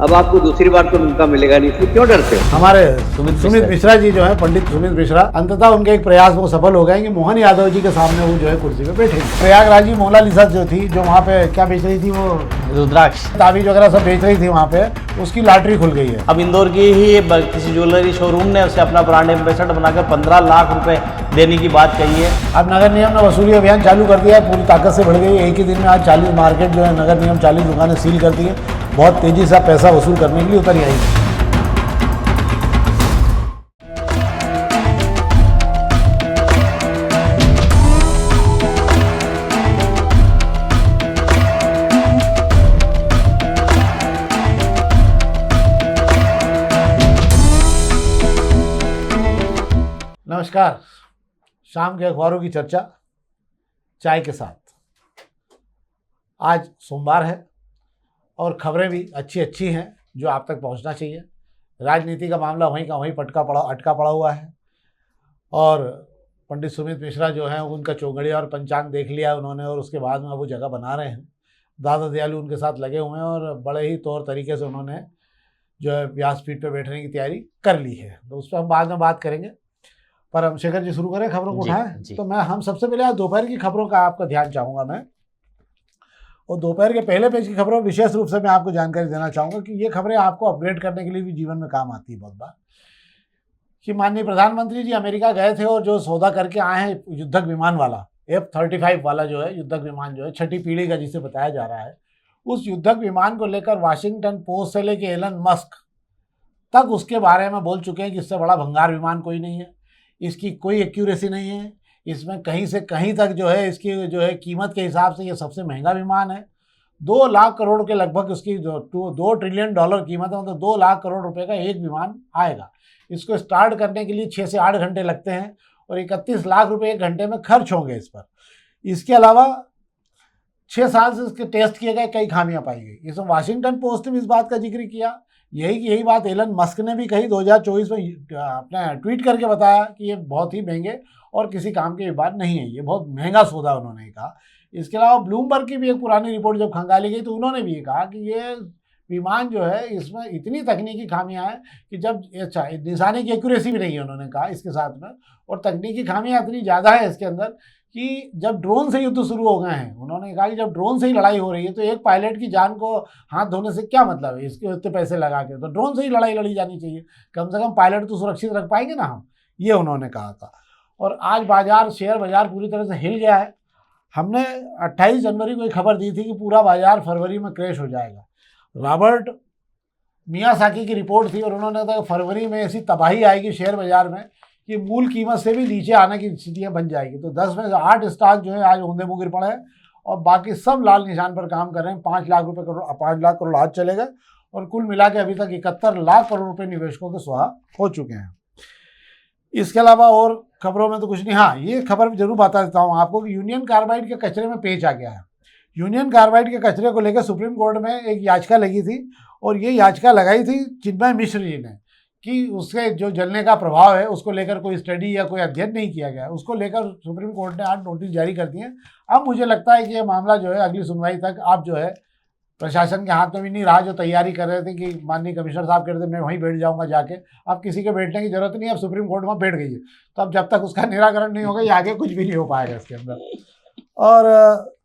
अब आपको दूसरी बार तो मौका मिलेगा नहीं, तो क्यों डरते हो? हमारे सुमित मिश्रा जी जो है, पंडित सुमित मिश्रा, अंततः उनके एक प्रयास वो सफल हो गए कि मोहन यादव जी के सामने वो जो है कुर्सी पे बैठे। प्रयागराजी मोनालिसा जो थी, जो वहाँ पे क्या बेच रही थी, वो रुद्राक्ष ताबीज वगैरह सब बेच रही थी वहाँ पे, उसकी लॉटरी खुल गई है। अब इंदौर की ही किसी ज्वेलरी शोरूम ने उसे अपना ब्रांड एम्बेसडर बनाकर 15 लाख रुपए देने की बात कही है। अब नगर निगम ने वसूली अभियान चालू कर दिया है, पूरी ताकत से बढ़ गई है। एक ही दिन में आज 40 मार्केट जो है नगर निगम 40 दुकानें सील कर दी है। बहुत तेजी से पैसा वसूल करने के लिए उतर आई है। नमस्कार, शाम के अखबारों की चर्चा चाय के साथ। आज सोमवार है और खबरें भी अच्छी अच्छी हैं जो आप तक पहुंचना चाहिए। राजनीति का मामला वहीं का वहीं अटका पड़ा हुआ है और पंडित सुमित मिश्रा जो हैं उनका चौगड़िया और पंचांग देख लिया उन्होंने और उसके बाद में वो जगह बना रहे हैं। दादा दयालु उनके साथ लगे हुए हैं और बड़े ही तौर तरीके से उन्होंने जो है व्यासपीठ पर बैठने की तैयारी कर ली है, तो उस पर हम बाद में बात करेंगे। पर हम शेखर जी शुरू करें, खबरों को उठाएं। तो हम सबसे पहले आज दोपहर की खबरों का आपका ध्यान चाहूँगा मैं, और दोपहर के पहले पेज की खबरों विशेष रूप से मैं आपको जानकारी देना चाहूँगा कि ये खबरें आपको अपग्रेड करने के लिए भी जीवन में काम आती है बहुत बार। कि माननीय प्रधानमंत्री जी अमेरिका गए थे और जो सौदा करके आए हैं युद्धक विमान वाला F-35 वाला जो है युद्धक विमान जो है छठी पीढ़ी का जिसे बताया जा रहा है, उस युद्धक विमान को लेकर वाशिंगटन पोस्ट से लेकर एलन मस्क तक उसके बारे में बोल चुके हैं कि इससे बड़ा भंगार विमान कोई नहीं है, इसकी कोई एक्यूरेसी नहीं है, इसमें कहीं से कहीं तक जो है इसकी जो है कीमत के हिसाब से ये सबसे महंगा विमान है। 2 लाख करोड़ के लगभग उसकी जो 2 ट्रिलियन डॉलर कीमत है, मतलब 2 लाख करोड़ रुपए का एक विमान आएगा। इसको स्टार्ट करने के लिए 6 से 8 घंटे लगते हैं और 31 लाख रुपए एक घंटे में खर्च होंगे इस पर। इसके अलावा 6 साल से इसके टेस्ट किए गए, कई खामियां पाई गई। इसमें वाशिंगटन पोस्ट ने भी इस बात का जिक्र किया, यही बात एलन मस्क ने भी कही 2024 में अपने ट्वीट करके बताया कि ये बहुत ही महंगे और किसी काम की बात नहीं है, ये बहुत महंगा सौदा उन्होंने कहा। इसके अलावा ब्लूमबर्ग की भी एक पुरानी रिपोर्ट जब खंगाली गई तो उन्होंने भी ये कहा कि ये विमान जो है इसमें इतनी तकनीकी खामियां हैं कि जब अच्छा निशाने की एक्यूरेसी भी नहीं है उन्होंने कहा इसके साथ में, और तकनीकी खामियां इतनी ज़्यादा है इसके अंदर कि जब ड्रोन से युद्ध शुरू हो गए हैं, उन्होंने कहा कि जब ड्रोन से ही लड़ाई हो रही है तो एक पायलट की जान को हाथ धोने से क्या मतलब है, इसके इतने पैसे लगा के, तो ड्रोन से ही लड़ाई लड़ी जानी चाहिए, कम से कम पायलट तो सुरक्षित रख पाएंगे ना हम, ये उन्होंने कहा था। और आज शेयर बाजार पूरी तरह से हिल गया है। हमने 28 जनवरी को एक खबर दी थी कि पूरा बाजार फरवरी में क्रैश हो जाएगा। रॉबर्ट मियासाकी की रिपोर्ट थी और उन्होंने कहा फरवरी में ऐसी तबाही आएगी शेयर बाजार में कि मूल कीमत से भी नीचे आने की स्थितियां बन जाएगी। तो 10 में से 8 स्टॉक जो है आज औंधे मुँह गिर पड़े हैं और बाकी सब लाल निशान पर काम कर रहे हैं। 5 लाख करोड़ आज चले गए और कुल मिला के अभी तक 71 लाख करोड़ रुपए निवेशकों के स्वाहा हो चुके हैं। इसके अलावा और खबरों में तो कुछ नहीं। हाँ, ये खबर भी जरूर बता देता हूँ आपको कि यूनियन कार्बाइड के कचरे में पेच आ गया है। यूनियन कार्बाइड के कचरे को लेकर सुप्रीम कोर्ट में एक याचिका लगी थी और ये याचिका लगाई थी चिन्मय मिश्र जी ने कि उसके जो जलने का प्रभाव है उसको लेकर कोई स्टडी या कोई अध्ययन नहीं किया गया। उसको लेकर सुप्रीम कोर्ट ने आज नोटिस जारी कर दिए। अब मुझे लगता है कि ये मामला जो है अगली सुनवाई तक आप जो है प्रशासन के हाथ में भी नहीं रहा, जो तैयारी कर रहे थे कि माननीय कमिश्नर साहब कहते थे मैं वहीं बैठ जाऊंगा जाके, अब किसी के बैठने की जरूरत नहीं है, अब सुप्रीम कोर्ट में बैठ गई है। तो अब जब तक उसका निराकरण नहीं होगा ये आगे कुछ भी नहीं हो पाएगा इसके अंदर। और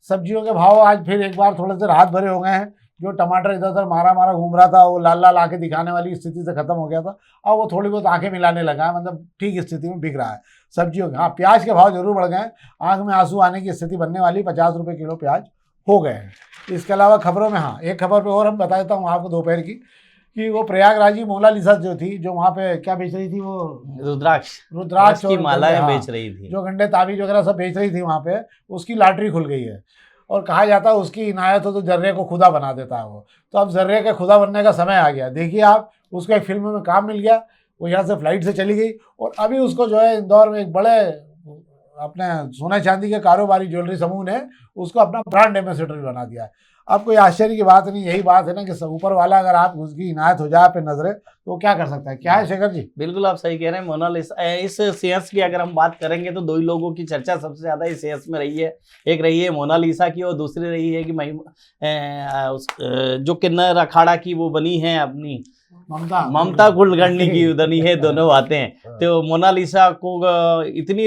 सब्जियों के भाव आज फिर एक बार थोड़े से राहत भरे हो गए हैं। जो टमाटर इधर उधर मारा घूम रहा था वो लाल लाल आंखें दिखाने वाली स्थिति से खत्म हो गया था, अब वो थोड़ी बहुत आंखें मिलाने लगा है, मतलब ठीक स्थिति में बिक रहा है सब्जियों के। हाँ, प्याज के भाव जरूर बढ़ गए हैं, आंख में आंसू आने की स्थिति बनने वाली, 50 रुपये किलो प्याज हो गए हैं। इसके अलावा खबरों में हाँ एक खबर पे और हम बता देता हूँ आपको दोपहर की कि वो प्रयागराजी मोनालिसा जो थी, जो वहाँ पे क्या बेच रही थी, वो रुद्राक्ष की मालाएं बेच रही थी, जो गंडे ताबीज वगैरह सब बेच रही थी वहाँ पे, उसकी लॉटरी खुल गई है और कहा जाता है उसकी इनायत हो तो जर्रे को खुदा बना देता है वो। तो अब जर्रे के खुदा बनने का समय आ गया। देखिए आप, उसको एक फिल्म में काम मिल गया, वो यहाँ से फ्लाइट से चली गई और अभी उसको जो है इंदौर में एक बड़े अपने सोना चांदी के कारोबारी ज्वेलरी समूह ने उसको अपना ब्रांड एम्बेसडर बना दिया। अब कोई आश्चर्य की बात नहीं, यही बात है ना कि ऊपर वाला अगर आप उसकी इनायत हो जाए पे नजरे तो वो क्या कर सकता है। क्या है शेखर जी? बिल्कुल आप सही कह रहे हैं मोनालिसा। इस सेंस की अगर हम बात करेंगे तो दो ही लोगों की चर्चा सबसे ज्यादा इस सेंस में रही है। एक रही है मोनालिसा की और दूसरी रही है कि जो किन्नर अखाड़ा की वो बनी है अपनी ममता कुलकर्णी की बनी है, दोनों बातें। तो मोनालिसा को इतनी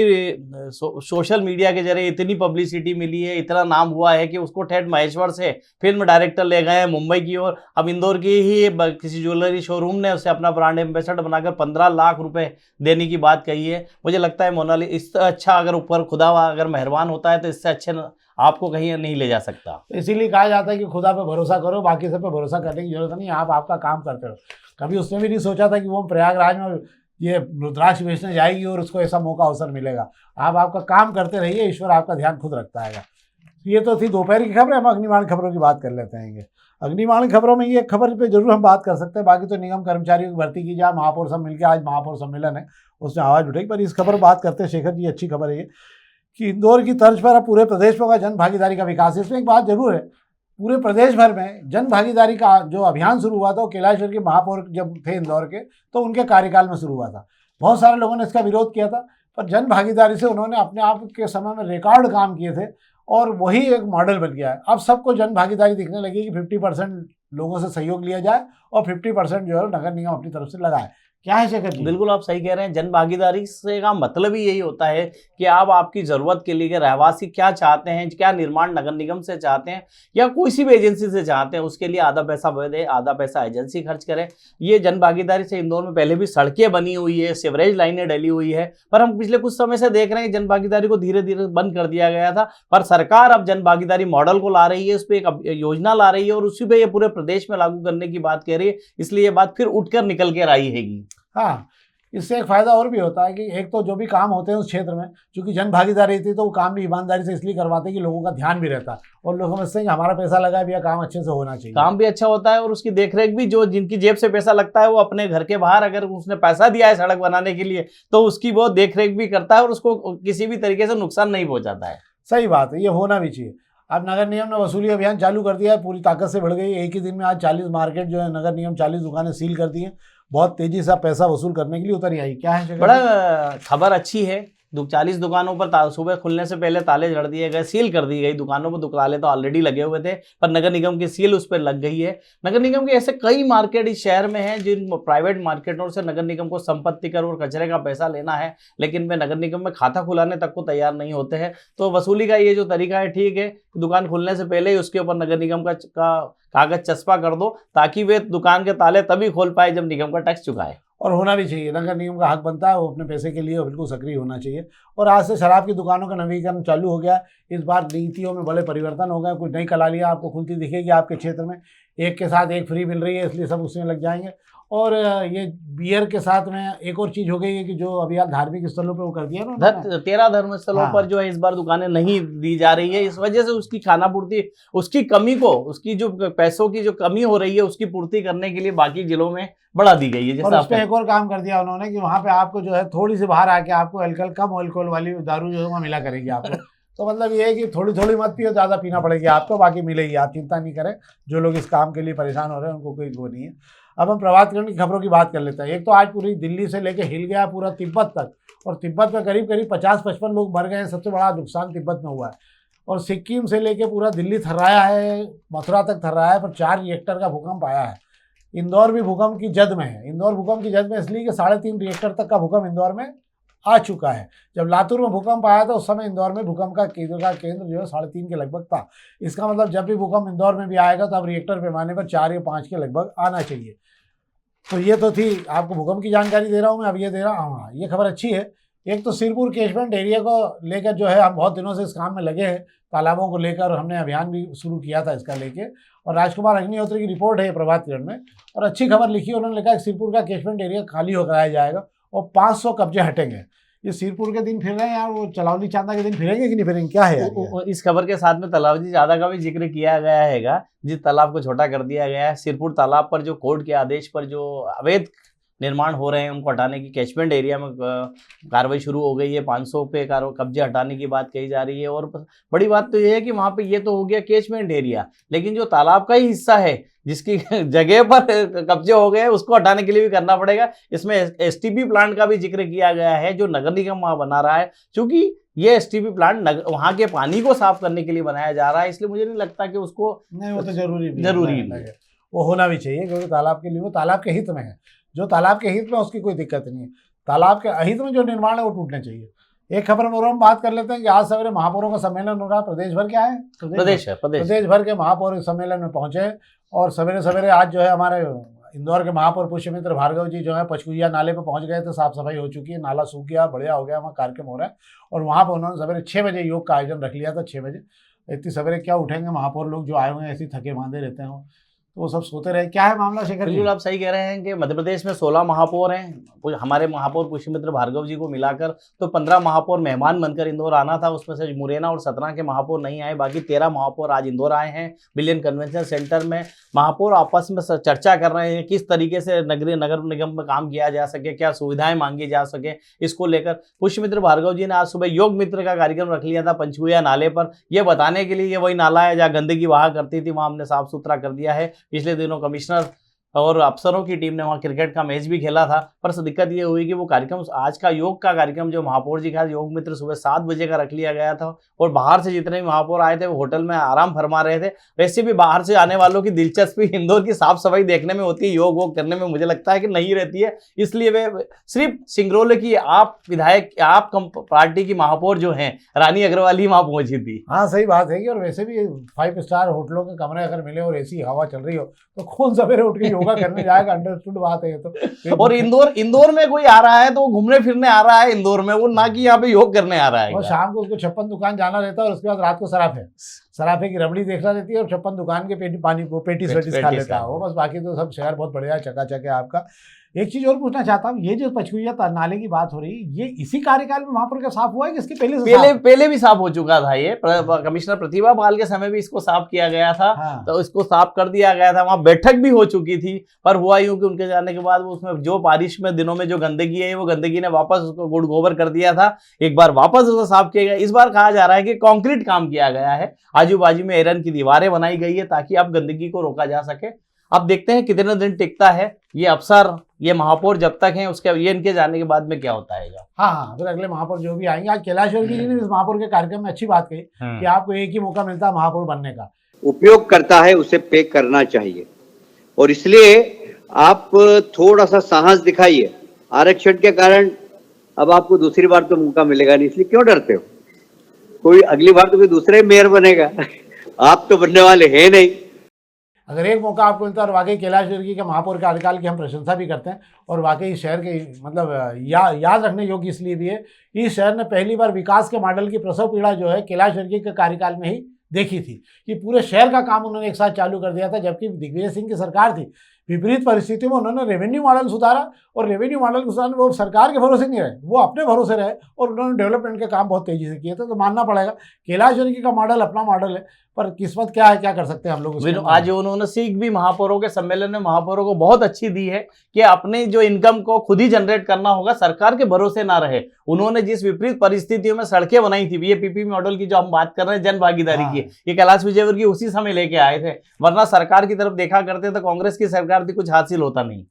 सोशल मीडिया के जरिए इतनी पब्लिसिटी मिली है, इतना नाम हुआ है कि उसको ठेठ महेश्वर से फिल्म डायरेक्टर ले गए हैं मुंबई की ओर। अब इंदौर की ही किसी ज्वेलरी शोरूम ने उसे अपना ब्रांड एम्बेसडर बनाकर 15 लाख रुपए देने की बात कही है। मुझे लगता है मोनालिसा इससे अच्छा, अगर ऊपर खुदा अगर मेहरबान होता है तो इससे अच्छे आपको कहीं नहीं ले जा सकता। इसीलिए कहा जाता है कि खुदा पे भरोसा करो, बाकी सब पे भरोसा करने की जरूरत नहीं, आप आपका काम करते रहो। कभी उसने भी नहीं सोचा था कि वो प्रयागराज में ये रुद्राक्ष बेचने जाएगी और उसको ऐसा मौका अवसर मिलेगा। आप आपका काम करते रहिए, ईश्वर आपका ध्यान खुद रखता है। ये तो थी दोपहर की खबर। हम अग्निमाण खबरों की बात कर लेते हैं। अग्निमाण खबरों में ये खबर पे जरूर हम बात कर सकते हैं, बाकी तो निगम कर्मचारियों की भर्ती की जाए, महापौर सब मिलकर आज महापौर सम्मेलन है उसमें आवाज़ उठेगी। पर इस खबर पर बात करते हैं शेखर जी, अच्छी खबर है ये कि इंदौर की तर्ज पर अब पूरे प्रदेश में होगा जन भागीदारी का विकास। इसमें एक बात जरूर है, पूरे प्रदेश भर में जन भागीदारी का जो अभियान शुरू हुआ था वो कैलाशवर के महापौर जब थे इंदौर के तो उनके कार्यकाल में शुरू हुआ था। बहुत सारे लोगों ने इसका विरोध किया था, पर जन भागीदारी से उन्होंने अपने आप के समय में रिकॉर्ड काम किए थे और वही एक मॉडल बन गया है। अब सबको जन भागीदारी दिखने लगी कि 50% लोगों से सहयोग लिया जाए और 50% जो है नगर निगम अपनी तरफ से लगाए। क्या है शेखर जी? बिल्कुल आप सही कह रहे हैं। जन भागीदारी से का मतलब ही यही होता है कि आप आपकी जरूरत के लिए रहवासी क्या चाहते हैं, क्या निर्माण नगर निगम से चाहते हैं या कोई भी एजेंसी से चाहते हैं, उसके लिए आधा पैसा वह दे, आधा पैसा एजेंसी खर्च करे। ये जन भागीदारी से इंदौर में पहले भी सड़कें बनी हुई है, सीवरेज लाइनें डली हुई है, पर हम पिछले कुछ समय से देख रहे हैं जन भागीदारी को धीरे धीरे बंद कर दिया गया था। पर सरकार अब जन भागीदारी मॉडल को ला रही है, उस पर एक योजना ला रही है और उसी पर ये पूरे प्रदेश में लागू करने की बात कह रही है। इसलिए ये बात फिर उठकर निकल कर आई हैगी। हाँ, इससे एक फायदा और भी होता है कि एक तो जो भी काम होते हैं उस क्षेत्र में, क्योंकि जन भागीदारी थी तो वो काम भी ईमानदारी से इसलिए करवाते हैं कि लोगों का ध्यान भी रहता है और लोग समझते हैं कि हमारा पैसा लगा है भैया, काम अच्छे से होना चाहिए। काम भी अच्छा होता है और उसकी देखरेख भी, जो जिनकी जेब से पैसा लगता है वो अपने घर के बाहर अगर उसने पैसा दिया है सड़क बनाने के लिए तो उसकी वो देखरेख भी करता है और उसको किसी भी तरीके से नुकसान नहीं पहुंचाता है। सही बात है, ये होना भी चाहिए। अब नगर निगम ने वसूली अभियान चालू कर दिया है, पूरी ताकत से बढ़ गई। एक ही दिन में आज 40 मार्केट जो है नगर निगम 40 दुकानें सील कर दी हैं। बहुत तेजी से पैसा वसूल करने के लिए उतर आई। क्या है बड़ा खबर अच्छी है। 40 दुकानों पर सुबह खुलने से पहले ताले जड़ दिए गए, सील कर दी गई। दुकानों पर ताले तो ऑलरेडी लगे हुए थे पर नगर निगम की सील उस पर लग गई है। नगर निगम के ऐसे कई मार्केट इस शहर में हैं जिन प्राइवेट मार्केटों से नगर निगम को संपत्ति कर और कचरे का पैसा लेना है, लेकिन वे नगर निगम में खाता खुलाने तक को तैयार नहीं होते हैं। तो वसूली का ये जो तरीका है ठीक है, दुकान खुलने से पहले ही उसके ऊपर नगर निगम का कागज चस्पा कर दो ताकि वे दुकान के ताले तभी खोल पाए जब निगम का टैक्स चुकाए। और होना भी चाहिए, नगर निगम का हक बनता है वो अपने पैसे के लिए बिल्कुल सक्रिय होना चाहिए। और आज से शराब की दुकानों का नवीकरण चालू हो गया। इस बार नीतियों में बड़े परिवर्तन हो गए। कुछ नई कलालियाँ आपको खुलती दिखेगी आपके क्षेत्र में, एक के साथ एक फ्री मिल रही है इसलिए सब उसमें लग जाएंगे। और ये बियर के साथ में एक और चीज़ हो गई है कि जो अभी यार धार्मिक स्थलों पे वो कर दिया ना, 13 धर्म स्थलों पर जो है इस बार दुकानें नहीं दी जा रही है। इस वजह से उसकी खाना पूर्ति, उसकी कमी को, उसकी जो पैसों की जो कमी हो रही है उसकी पूर्ति करने के लिए बाकी जिलों में बढ़ा दी गई है। और उस पर एक और काम कर दिया उन्होंने कि वहाँ पे आपको जो है थोड़ी सी बाहर आके आपको अल्कोहल, कम अल्कोहल वाली दारू जो है वहाँ मिला करेगी आपको। तो मतलब ये है कि थोड़ी थोड़ी मत पियो, ज़्यादा पीना पड़ेगी आपको, बाकी मिलेगी, आप चिंता नहीं करें। जो लोग इस काम के लिए परेशान हो रहे हैं उनको कोई वो नहीं है। अब हम प्रभात किरण की खबरों की बात कर लेते हैं। एक तो आज पूरी दिल्ली से लेके हिल गया पूरा तिब्बत तक, और तिब्बत में करीब करीब 50-55 लोग मर गए हैं। सबसे बड़ा नुकसान तिब्बत में हुआ है। और सिक्किम से लेके पूरा दिल्ली थर्राया है, मथुरा तक थर्राया है, पर 4 रिएक्टर का भूकंप आया है। इंदौर भी भूकंप की जद में है। इंदौर भूकंप की जद में इसलिए कि 3.5 रिएक्टर तक का भूकंप इंदौर में आ चुका है। जब लातूर में भूकंप आया था उस समय इंदौर में भूकंप का केंद्र जो है 3.5 के लगभग था। इसका मतलब जब भी भूकंप इंदौर में भी आएगा तो अब रिएक्टर पैमाने पर 4 या 5 के लगभग आना चाहिए। तो ये तो थी आपको भूकंप की जानकारी दे रहा हूँ मैं। अब ये दे रहा हूँ, हाँ ये खबर अच्छी है। एक तो सिरपुर कैचमेंट एरिया को लेकर जो है हम बहुत दिनों से इस काम में लगे हैं, तालाबों को लेकर हमने अभियान भी शुरू किया था इसका लेके। और राजकुमार अग्निहोत्री की रिपोर्ट है प्रभात किरण में, और अच्छी खबर लिखी। उन्होंने लिखा कि सिरपुर का कैचमेंट एरिया खाली हो कराया जाएगा और 500 कब्जे हटेंगे। ये सिरपुर के दिन फिर रहे हैं यार, वो चलावली चांदा के दिन फिरेंगे कि नहीं फिरेंगे, क्या है यार? इस खबर के साथ में तलावली चांदा का भी जिक्र किया गया हैगा, जिस तालाब को छोटा कर दिया गया है। सिरपुर तालाब पर जो कोर्ट के आदेश पर जो अवैध निर्माण हो रहे हैं उनको हटाने की, कैचमेंट एरिया में कार्रवाई शुरू हो गई है, 500 पे कब्जे हटाने की बात कही जा रही है। और बड़ी बात तो ये है कि वहाँ पे ये तो हो गया कैचमेंट एरिया, लेकिन जो तालाब का ही हिस्सा है जिसकी जगह पर कब्जे हो गए उसको हटाने के लिए भी करना पड़ेगा। इसमें एसटीपी प्लांट का भी जिक्र किया गया है जो नगर निगम वहाँ बना रहा है, क्योंकि ये एसटीपी प्लांट वहाँ के पानी को साफ करने के लिए बनाया जा रहा है, इसलिए मुझे नहीं लगता कि उसको नहीं, वो तो जरूरी है। वो होना भी चाहिए, क्योंकि तालाब के लिए वो तालाब के हित में है। जो तालाब के हित में उसकी कोई दिक्कत नहीं है, तालाब के अहित में जो निर्माण है वो टूटने चाहिए। एक खबर में और हम बात कर लेते हैं कि आज सवेरे महापौरों का सम्मेलन हो रहा है, प्रदेश भर क्या है, प्रदेश भर के महापौर इस सम्मेलन में पहुंचे। और सवेरे सवेरे आज जो है हमारे इंदौर के महापौर पुष्यमित्र भार्गव जी जो है पचकुइया नाले पे पहुंच गए थे, साफ सफाई हो चुकी है, नाला सूख गया, बढ़िया हो गया, वहाँ कार्यक्रम हो रहा है। और वहाँ पर उन्होंने सवेरे 6 बजे योग का आयोजन रख लिया था। 6 बजे इतनी सवेरे क्या उठेंगे महापौर लोग जो आए हुए हैं, ऐसे थके मांदे रहते हैं, तो वो सब सोते रहे। क्या है मामला शेखर जी? बिल्कुल आप सही कह रहे हैं कि मध्य प्रदेश में 16 महापौर हैं। हमारे महापौर पुष्यमित्र भार्गव जी को मिलाकर तो 15 महापौर मेहमान बनकर इंदौर आना था, उसमें से मुरैना और सतना के महापौर नहीं आए, बाकी 13 महापौर आज इंदौर आए हैं। बिलियन कन्वेंशन सेंटर में महापौर आपस में चर्चा कर रहे हैं किस तरीके से नगर निगम में काम किया जा सके, क्या सुविधाएं मांगी जा सके। इसको लेकर पुष्यमित्र भार्गव जी ने आज सुबह योग मित्र का कार्यक्रम रख लिया था पंचकुइया नाले पर, यह बताने के लिए ये वही नाला है जहाँ गंदगी बहा करती थी, वहाँ हमने साफ सुथरा कर दिया है। पिछले दिनों कमिश्नर और अफसरों की टीम ने वहाँ क्रिकेट का मैच भी खेला था, पर दिक्कत ये हुई कि वो कार्यक्रम, आज का योग का कार्यक्रम जो महापौर जी का योग मित्र सुबह 7 बजे का रख लिया गया था, और बाहर से जितने भी महापौर आए थे वो होटल में आराम फरमा रहे थे। वैसे भी बाहर से आने वालों की दिलचस्पी इंदौर की साफ सफाई देखने में होती है, योग वोग करने में मुझे लगता है कि नहीं रहती है, इसलिए वे सिर्फ सिंगरौली की आप विधायक, आप पार्टी की महापौर जो है रानी अग्रवाल ही वहाँ पहुंची थी। हाँ सही बात है कि, और वैसे भी 5 स्टार होटलों के कमरे अगर मिले और ऐसी हवा चल रही हो तो कौन सवेरे उठ के योगा करने जाएगा? अंडरस्टूड बात है ये तो। और इंदौर में कोई आ रहा है तो वो घूमने फिरने आ रहा है इंदौर में, वो ना कि यहाँ पे योग करने आ रहा है। और शाम को उसको 56 दुकान जाना रहता है और उसके बाद रात को सराफे की रबड़ी देखना रहती है और 56 दुकान के पेटीज खा लेता है वो बस। बाकी तो सब शहर बहुत बढ़िया चकाचक है आपका। एक चीज और पूछना चाहता हूँ, ये जो पचकुइया नाले की बात हो रही है, ये इसी कार्यकाल में महापौर का साफ हुआ है कि इसके पहले भी साफ हो चुका था? ये कमिश्नर प्रतिभा पाल के समय भी इसको साफ किया गया था। हाँ। तो इसको साफ कर दिया गया था, वहां बैठक भी हो चुकी थी, पर हुआ यूं कि उनके जाने के बाद वो उसमें जो बारिश में दिनों में जो गंदगी है वो गंदगी ने वापस उसको गुड़ गोबर कर दिया था, एक बार वापस उसको साफ किया गया। इस बार कहा जा रहा है कि कंक्रीट काम किया गया है, आजू बाजू में एरन की दीवारें बनाई गई है ताकि अब गंदगी को रोका जा सके। अब देखते हैं कितने दिन टिकता है ये अफसर, ये महापौर जब तक हैं, उसके ये इनके जाने के बाद में क्या होता है। हाँ, फिर अगले महापौर जो भी आएंगे। आज कैलाशवर जी ने इस महापौर के कार्यक्रम में अच्छी बात कही कि आपको एक ही मौका मिलता है महापौर बनने का, उपयोग करता है उसे पे करना चाहिए, और इसलिए आप थोड़ा सा साहस दिखाइए। आरक्षण के कारण अब आपको दूसरी बार तो मौका मिलेगा नहीं, इसलिए क्यों डरते हो? कोई अगली बार तो कोई दूसरा ही मेयर बनेगा, आप तो बनने वाले हैं नहीं। अगर एक मौका आपको मिलता है, और वाकई कैलाशवर जी के महापौर कार्यकाल की हम प्रशंसा भी करते हैं, और वाकई शहर के मतलब याद रखने योग्य इसलिए भी है, इस शहर ने पहली बार विकास के मॉडल की प्रसव पीड़ा जो है कैलाशवर जी के कार्यकाल में ही देखी थी कि पूरे शहर का काम उन्होंने एक साथ चालू कर दिया था। जबकि दिग्विजय सिंह की सरकार थी, विपरीत परिस्थितियों में उन्होंने रेवेन्यू मॉडल सुधारा, और रेवेन्यू मॉडल के सुधारने वो सरकार के भरोसे नहीं रहे, वो अपने भरोसे रहे, और उन्होंने डेवलपमेंट के काम बहुत तेजी से किए थे। तो मानना पड़ेगा कैलाशवर जी का मॉडल अपना मॉडल है, पर किस्मत क्या है, क्या कर सकते हैं हम लोग। आज उन्होंने सीख भी महापौरों के सम्मेलन में महापौरों को बहुत अच्छी दी है कि अपने जो इनकम को खुद ही जनरेट करना होगा, सरकार के भरोसे ना रहे। उन्होंने जिस विपरीत परिस्थितियों में सड़कें बनाई थी, ये पीपी मॉडल की जो हम बात कर रहे हैं, जन भागीदारी की, ये कैलाश विजयवर्गीय उसी समय लेके आए थे, वरना सरकार की तरफ देखा करते तो कांग्रेस की सरकार थी, कुछ हासिल होता नहीं।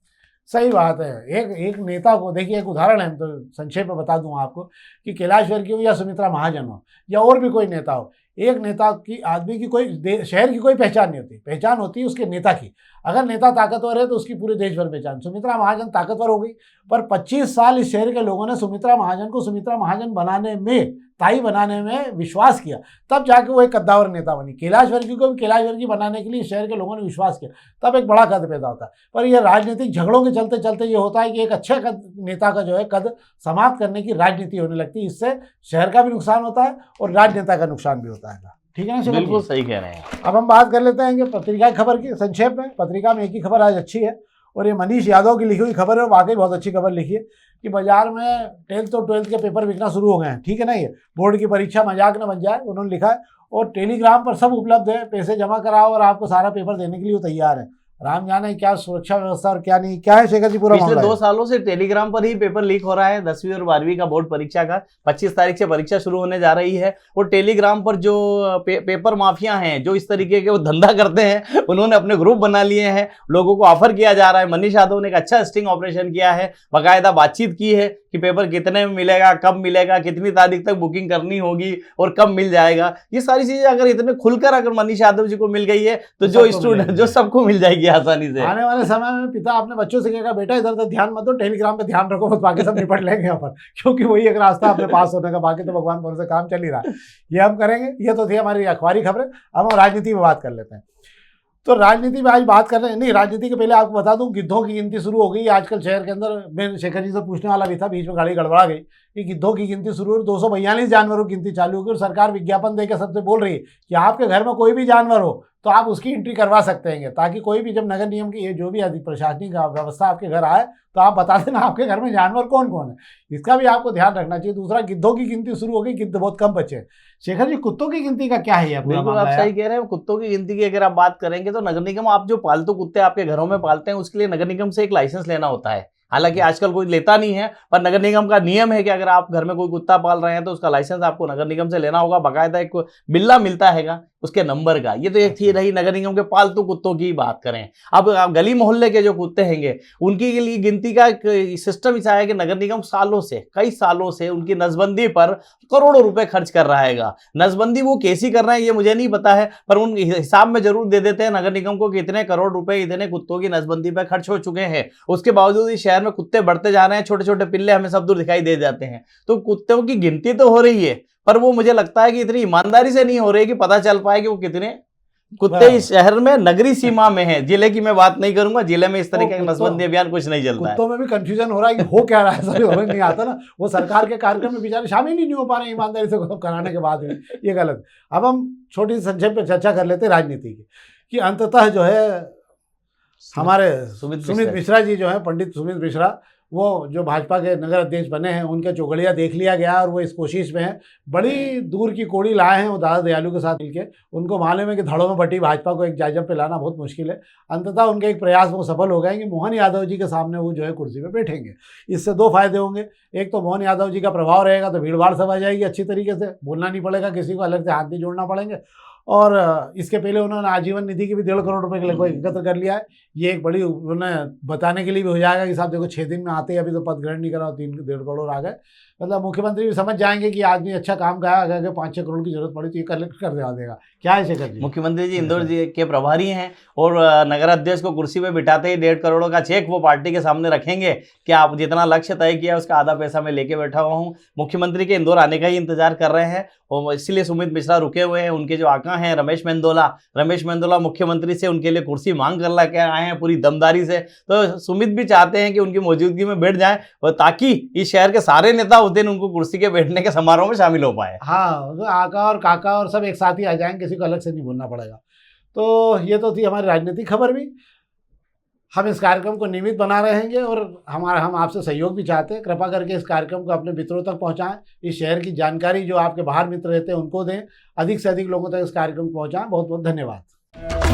सही बात है। एक नेता को देखिए, एक उदाहरण है, तो संक्षेप में बता दूं आपको कि कैलाशवर की हो या सुमित्रा महाजन हो या और भी कोई नेता हो, एक नेता की, आदमी की कोई शहर की कोई पहचान नहीं होती, पहचान होती है उसके नेता की। अगर नेता ताकतवर है तो उसकी पूरे देश भर पहचान। सुमित्रा महाजन ताकतवर हो गई, पर 25 साल इस शहर के लोगों ने सुमित्रा महाजन को सुमित्रा महाजन बनाने में, ताई बनाने में विश्वास किया, तब जाके वो एक कद्दावर नेता बनी। कैलाशवर की को भी कैलाशवर की बनाने के लिए शहर के लोगों ने विश्वास किया, तब एक बड़ा कद पैदा होता है। पर यह राजनीतिक झगड़ों के चलते चलते ये होता है कि एक अच्छे नेता का जो है कद समाप्त करने की राजनीति होने लगती है। इससे शहर का भी नुकसान होता है और राजनेता का नुकसान भी होता है। ठीक है ना? बिल्कुल सही कह रहे हैं। अब हम बात कर लेते हैं कि पत्रिका खबर की संक्षेप में। पत्रिका में एक ही खबर आज अच्छी है, और ये मनीष यादव की लिखी हुई खबर है, वाकई बहुत अच्छी खबर लिखी है कि बाजार में 10th और 12th के पेपर बिकना शुरू हो गए हैं। ठीक है ना? ये बोर्ड की परीक्षा मजाक न बन जाए, उन्होंने लिखा है, और टेलीग्राम पर सब उपलब्ध है, पैसे जमा कराओ और आपको सारा पेपर देने के लिए वो तैयार है। राम जाने क्या सुरक्षा व्यवस्था और क्या नहीं, क्या है शेखर जी पूरा पिछले मामला 2 है? सालों से टेलीग्राम पर ही पेपर लीक हो रहा है 10वीं और 12वीं का बोर्ड परीक्षा का। 25 तारीख से परीक्षा शुरू होने जा रही है और टेलीग्राम पर जो पेपर माफिया हैं, जो इस तरीके के वो धंधा करते हैं, उन्होंने अपने ग्रुप बना लिए हैं, लोगों को ऑफर किया जा रहा है। मनीष यादव ने एक अच्छा स्टिंग ऑपरेशन किया है, बाकायदा बातचीत की है कि पेपर कितने में मिलेगा, कब मिलेगा, कितनी तारीख तक बुकिंग करनी होगी और कब मिल जाएगा। ये सारी चीजें अगर इतने खुलकर अगर मनीष यादव जी को मिल गई है तो जो स्टूडेंट, जो सबको मिल जाएगी आसानी से। आने वाले समय में पिता अपने बच्चों से कहेगा बेटा इधर उधर ध्यान मत दो, टेलीग्राम पे ध्यान रखो, बस बाकी सब निपट लेंगे यहाँ पर, क्योंकि वही एक रास्ता अपने पास होने का, बाकी तो भगवान भरोसे काम चल ही रहा है। ये हम करेंगे। ये तो थी हमारी अखबारी खबरें। अब हम राजनीति में बात कर लेते हैं। तो राजनीति में आज बात कर रहे हैं, नहीं राजनीति के पहले आपको बता दूं, गिद्धों की गिनती शुरू हो गई आजकल शहर के अंदर। मैं शेखर जी से पूछने वाला भी था, बीच में गाड़ी गड़बड़ा गई कि गिद्धों की गिनती शुरू हुई, 242 जानवरों की गिनती चालू होगी और सरकार विज्ञापन देकर सबसे बोल रही है कि आपके घर में कोई भी जानवर हो तो आप उसकी एंट्री करवा सकते हैं, ताकि कोई भी जब नगर निगम की ये जो भी अधिक प्रशासनिक व्यवस्था आपके घर आए तो आप बता देना आपके घर में जानवर कौन कौन है। इसका भी आपको ध्यान रखना चाहिए। दूसरा, गिद्धों की गिनती शुरू हो गई, गिद्ध बहुत कम बचे हैं। शेखर जी, कुत्तों की गिनती का क्या है? ये बिल्कुल आप सही कह रहे हैं। कुत्तों की गिनती की अगर आप बात करेंगे तो नगर निगम, आप जो पालतू कुत्ते आपके घरों में पालते हैं उसके लिए नगर निगम से एक लाइसेंस लेना होता है। हालांकि आजकल कोई लेता नहीं है, पर नगर निगम का नियम है कि अगर आप घर में कोई कुत्ता पाल रहे हैं तो उसका लाइसेंस आपको नगर निगम से लेना होगा। बाकायदा एक बिल्ला मिलता हैगा उसके नंबर का। ये तो एक थी रही नगर निगम के पालतू कुत्तों की बात करें। अब आप गली मोहल्ले के जो कुत्ते हैंगे उनकी के लिए गिनती का एक सिस्टम ऐसा है कि नगर निगम सालों से, कई सालों से उनकी नसबंदी पर करोड़ों रुपए खर्च कर रहा है। नसबंदी वो कैसी कर रहे हैं ये मुझे नहीं पता है, पर उन हिसाब में जरूर दे देते हैं नगर निगम को कि इतने करोड़ रुपए इतने कुत्तों की नसबंदी पर खर्च हो चुके हैं। उसके बावजूद इस शहर में कुत्ते बढ़ते जा रहे हैं, छोटे छोटे पिल्ले हमें सब दूर दिखाई दे जाते हैं। तो कुत्तों की गिनती तो हो रही है, पर वो मुझे लगता है कि इतनी ईमानदारी से नहीं हो रही कि पता चल पाए कि वो कितने कुत्ते इस शहर में नगरी सीमा में हैं। जिले की मैं बात नहीं करूंगा, जिले में इस तरीके का नसबंदी अभियान कुछ नहीं चलता है। कुत्तों में भी कंफ्यूजन हो रहा है कि हो क्या रहा है, समझ नहीं आता ना। वो सरकार के कार्यक्रम में बेचारे शामिल ही नहीं हो पा रहे ईमानदारी से कराने के बाद भी, ये गलत। अब हम छोटी सी संक्षेप में चर्चा कर लेते हैं राजनीति की, कि अंततः जो है हमारे सुमित मिश्रा जी जो है, पंडित सुमित मिश्रा, वो जो भाजपा के नगर अध्यक्ष बने हैं, उनके चौगड़िया देख लिया गया और वो इस कोशिश में है, बड़ी दूर की कोड़ी लाए हैं वो दादा दयालु के साथ मिलके। उनको मालूम है कि धड़ों में बटी भाजपा को एक जायजा पे लाना बहुत मुश्किल है। अंततः उनके एक प्रयास में वो सफल हो गए कि मोहन यादव जी के सामने वो जो है कुर्सी पे बैठेंगे। इससे 2 फायदे होंगे। एक तो मोहन यादव जी का प्रभाव रहेगा, तो भीड़ भाड़ सब आ जाएगी, अच्छी तरीके से बोलना नहीं पड़ेगा, किसी को अलग से हाथ नहीं जोड़ना पड़ेंगे। और इसके पहले उन्होंने आजीवन निधि की भी 1.5 करोड़ रुपए के लिए एकत्र कर लिया है। ये एक बड़ी उन्हें बताने के लिए भी हो जाएगा कि साहब देखो 6 दिन में आते ही अभी तो पद ग्रहण नहीं करा, 3-1.5 करोड़ आ गए। मतलब मुख्यमंत्री भी समझ जाएंगे कि आदमी अच्छा काम करा, अगर 5-6 करोड़ की जरूरत पड़ी तो ये कर देगा। क्या है शेखर जी? मुख्यमंत्री जी इंदौर जी के प्रभारी हैं और नगर अध्यक्ष को कुर्सी पे बिठाते ही 1.5 करोड़ का चेक वो पार्टी के सामने रखेंगे कि आप जितना लक्ष्य तय किया उसका आधा पैसा मैं लेके बैठा हुआ हूँ। मुख्यमंत्री के इंदौर आने का ही इंतजार कर रहे हैं और इसलिए सुमित मिश्रा रुके हुए हैं। उनके जो आका हैं रमेश मेंदोला मुख्यमंत्री से उनके लिए कुर्सी मांग कर लेके आए हैं पूरी दमदारी से। तो सुमित भी चाहते हैं कि उनकी मौजूदगी में बैठ जाएं और ताकि इस शहर के सारे नेता उस दिन उनको कुर्सी के बैठने के समारोह में शामिल हो पाए। हाँ, तो आका और काका और सब एक साथ ही आ जाएंगे, किसी को अलग से नहीं बोलना पड़ेगा। तो ये तो थी हमारी राजनीतिक खबर भी। हम इस कार्यक्रम को नियमित बना रहेंगे और हम आपसे सहयोग भी चाहते हैं। कृपा करके इस कार्यक्रम को अपने मित्रों तक पहुंचाएं। इस शहर की जानकारी जो आपके बाहर मित्र रहते हैं उनको दें, अधिक से अधिक लोगों तक इस कार्यक्रम को पहुंचाएं। बहुत बहुत धन्यवाद।